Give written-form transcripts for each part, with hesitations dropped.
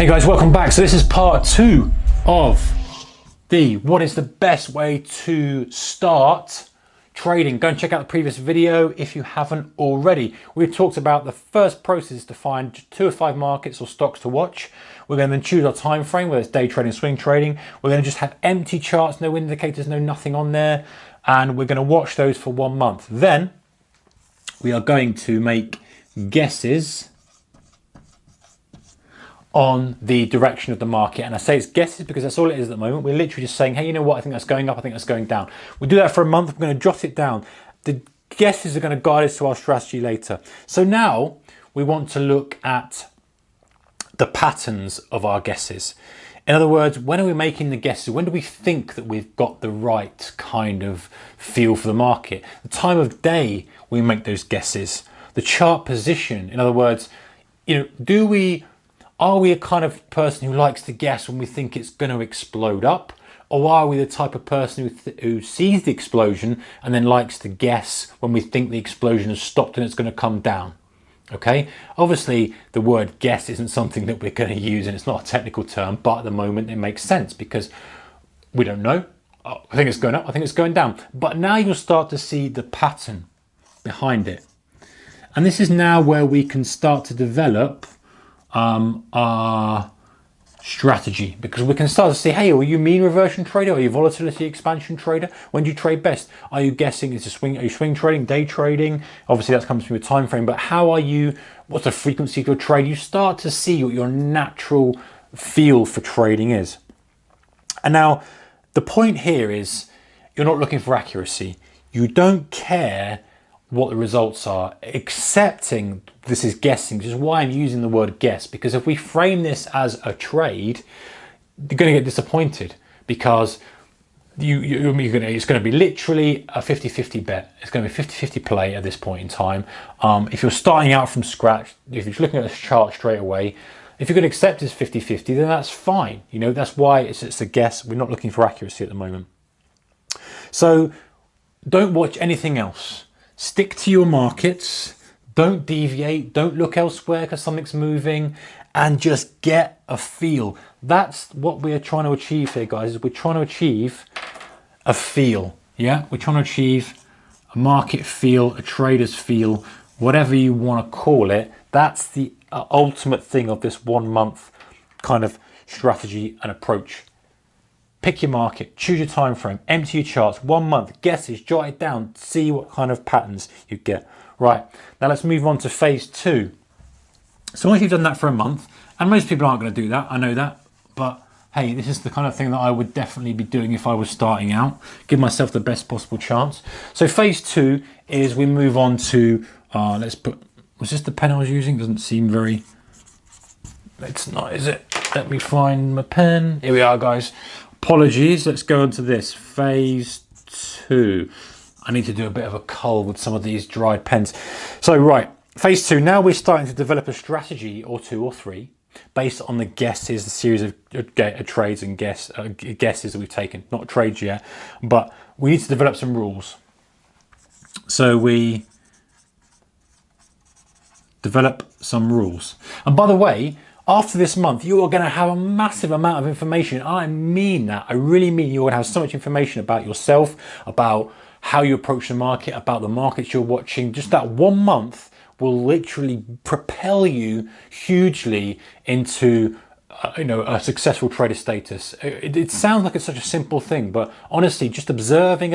Hey guys, welcome back. So this is part 2 of what is the best way to start trading. Go and check out the previous video if you haven't already. We've talked about the first process to find 2 or 5 markets or stocks to watch. We're going to then choose our time frame, whether it's day trading, swing trading. We're going to just have empty charts, no indicators, no nothing on there. And we're going to watch those for 1 month. Then we are going to make guesses on the direction of the market. And I say it's guesses because that's all it is at the moment. We're literally just saying, hey, you know what? I think that's going up. I think that's going down. We do that for a month. We're going to jot it down. The guesses are going to guide us to our strategy later. So now we want to look at the patterns of our guesses. In other words, when are we making the guesses? When do we think that we've got the right kind of feel for the market? The time of day we make those guesses. The chart position. In other words, are we a kind of person who likes to guess when we think it's going to explode up? Or are we the type of person who sees the explosion and then likes to guess when we think the explosion has stopped and it's going to come down? Okay, obviously the word guess isn't something that we're going to use, and it's not a technical term, but at the moment it makes sense because we don't know. I think it's going up, I think it's going down. But now you'll start to see the pattern behind it. And this is now where we can start to develop our strategy, because we can start to see, hey, are you mean reversion trader? Are you volatility expansion trader? When do you trade best? Are you guessing it's are you swing trading, day trading? Obviously that comes from your time frame, but how are you, what's the frequency of your trade? You start to see what your natural feel for trading is. And now the point here is you're not looking for accuracy. You don't care what the results are. Accepting this is guessing, which is why I'm using the word guess, because if we frame this as a trade, you're going to get disappointed because it's going to be literally a 50-50 bet. It's going to be a 50-50 play at this point in time. If you're starting out from scratch, if you're looking at this chart straight away, if you can accept it's 50-50, then that's fine. That's why it's a guess. We're not looking for accuracy at the moment. So don't watch anything else. Stick to your markets, don't deviate, don't look elsewhere because something's moving, and just get a feel. That's what we're trying to achieve here, guys. Is we're trying to achieve a feel. Yeah, we're trying to achieve a market feel, a trader's feel, whatever you want to call it. That's the ultimate thing of this 1 month kind of strategy and approach. Pick your market, choose your time frame, empty your charts, 1 month, guesses, jot it down, see what kind of patterns you get. Right, now let's move on to phase 2. So once you've done that for a month, and most people aren't going to do that, I know that, but hey, this is the kind of thing that I would definitely be doing if I was starting out, give myself the best possible chance. So phase 2 is we move on to, let's put, was this the pen I was using? Doesn't seem very, it's not, is it? Let me find my pen. Here we are, guys. Apologies, let's go on to this, phase 2. I need to do a bit of a cull with some of these dried pens. So right, phase 2, now we're starting to develop a strategy or 2 or 3 based on the guesses, the series of trades and guesses that we've taken. Not trades yet, but we need to develop some rules. So we develop some rules. And by the way, after this month, you are going to have a massive amount of information. I mean that. I really mean you're going to have so much information about yourself, about how you approach the market, about the markets you're watching. Just that 1 month will literally propel you hugely into a successful trader status. It sounds like it's such a simple thing, but honestly, just observing,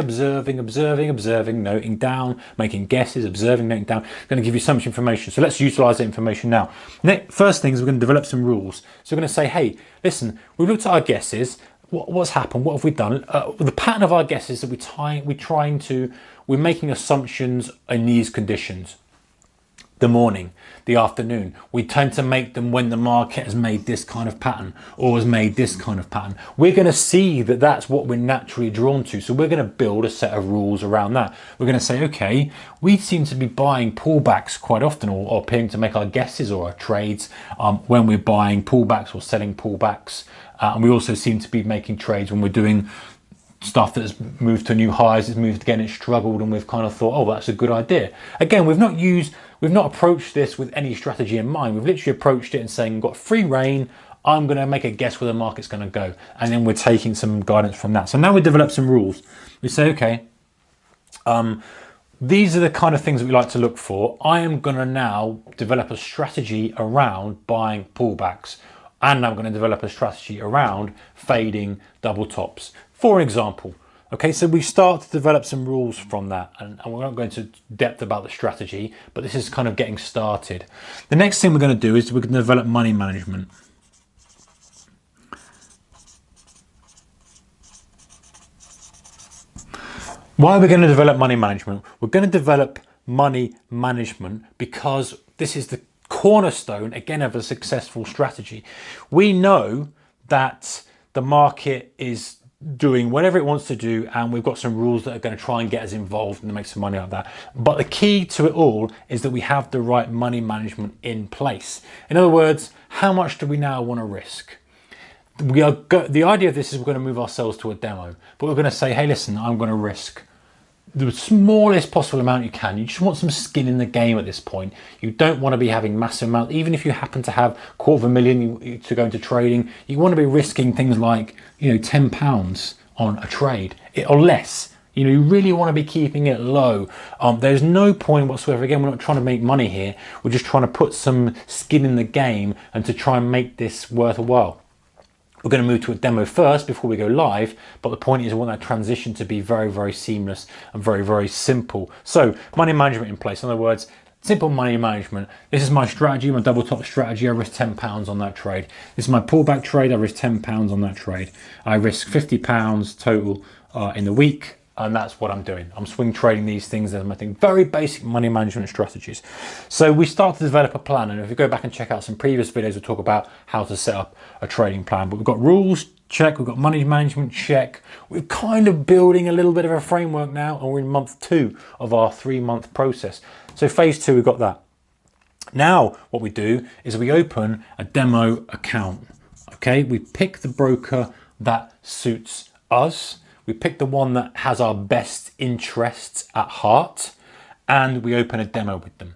noting down, making guesses, observing, noting down, going to give you so much information. So let's utilize that information now. First thing is we're going to develop some rules. So we're going to say, hey, listen, we've looked at our guesses. What's happened? What have we done? The pattern of our guesses that we're making assumptions in these conditions. The morning, the afternoon. We tend to make them when the market has made this kind of pattern or has made this kind of pattern. We're going to see that that's what we're naturally drawn to. So we're going to build a set of rules around that. We're going to say, okay, we seem to be buying pullbacks quite often or appearing to make our guesses or our trades when we're buying pullbacks or selling pullbacks. And we also seem to be making trades when we're doing stuff that has moved to new highs, it's moved again, it's struggled, and we've kind of thought, oh, that's a good idea. Again, we've not approached this with any strategy in mind. We've literally approached it and saying, we've got free reign, I'm going to make a guess where the market's going to go. And then we're taking some guidance from that. So now we develop some rules. We say, okay, these are the kind of things that we like to look for. I am going to now develop a strategy around buying pullbacks. And I'm going to develop a strategy around fading double tops. For example, okay, so we start to develop some rules from that, and we're not going into depth about the strategy, but this is kind of getting started. The next thing we're going to do is we're going to develop money management. Why are we going to develop money management? We're going to develop money management because this is the cornerstone, again, of a successful strategy. We know that the market is doing whatever it wants to do, and we've got some rules that are going to try and get us involved and make some money out of that. But the key to it all is that we have the right money management in place. In other words, how much do we now want to risk? The idea of this is we're going to move ourselves to a demo, but we're going to say, hey, listen, I'm going to risk the smallest possible amount you can. You just want some skin in the game at this point. You don't want to be having massive amounts. Even if you happen to have $250,000 to go into trading, you want to be risking things like, £10 on a trade or less. You really want to be keeping it low. There's no point whatsoever. Again, we're not trying to make money here. We're just trying to put some skin in the game and to try and make this worthwhile. We're going to move to a demo first before we go live, but the point is we want that transition to be very, very seamless and very, very simple. So money management in place. In other words, simple money management. This is my strategy, my double top strategy. I risk £10 on that trade. This is my pullback trade. I risk £10 on that trade. I risk £50 total in the week. And that's what I'm doing. I'm swing trading these things as my thing. Very basic money management strategies. So we start to develop a plan. And if you go back and check out some previous videos, we'll talk about how to set up a trading plan. But we've got rules, check. We've got money management, check. We're kind of building a little bit of a framework now. And we're in month 2 of our 3-month process. So phase 2, we've got that. Now what we do is we open a demo account. Okay, we pick the broker that suits us. We pick the one that has our best interests at heart, and we open a demo with them.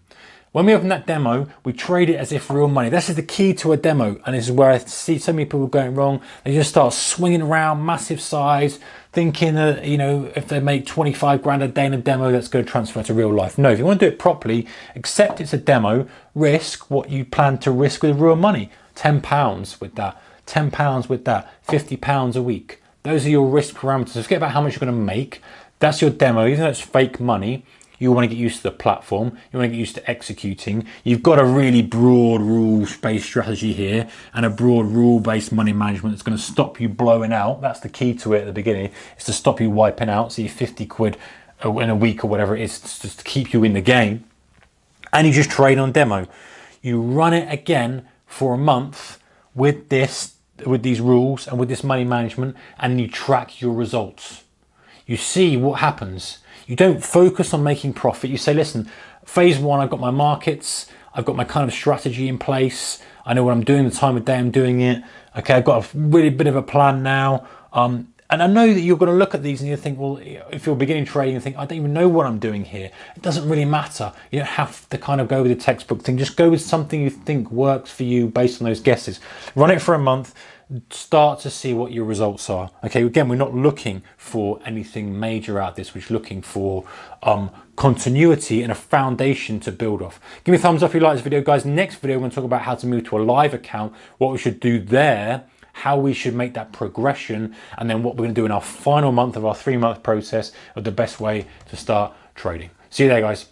When we open that demo, we trade it as if real money. This is the key to a demo, and this is where I see so many people going wrong. They just start swinging around, massive size, thinking that, if they make 25 grand a day in a demo, that's going to transfer to real life. No, if you want to do it properly, accept it's a demo, risk what you plan to risk with real money. £10 with that, £10 with that, £50 a week. Those are your risk parameters. So forget about how much you're going to make. That's your demo. Even though it's fake money, you want to get used to the platform. You want to get used to executing. You've got a really broad rules-based strategy here and a broad rule-based money management that's going to stop you blowing out. That's the key to it at the beginning. It's to stop you wiping out. So your 50 quid in a week or whatever it is, just to keep you in the game. And you just trade on demo. You run it again for a month with these rules and with this money management, and you track your results. You see what happens. You don't focus on making profit. You say, listen, phase 1, I've got my markets, I've got my kind of strategy in place, I know what I'm doing, the time of day I'm doing it. Okay, I've got a really bit of a plan now. And I know that you're going to look at these and you think, well, if you're beginning trading and think, I don't even know what I'm doing here. It doesn't really matter. You don't have to kind of go with the textbook thing. Just go with something you think works for you based on those guesses. Run it for a month. Start to see what your results are. Okay, again, we're not looking for anything major out of this. We're just looking for continuity and a foundation to build off. Give me a thumbs up if you like this video, guys. Next video, we're going to talk about how to move to a live account, what we should do there, how we should make that progression, and then what we're going to do in our final month of our 3-month process of the best way to start trading. See you there, guys.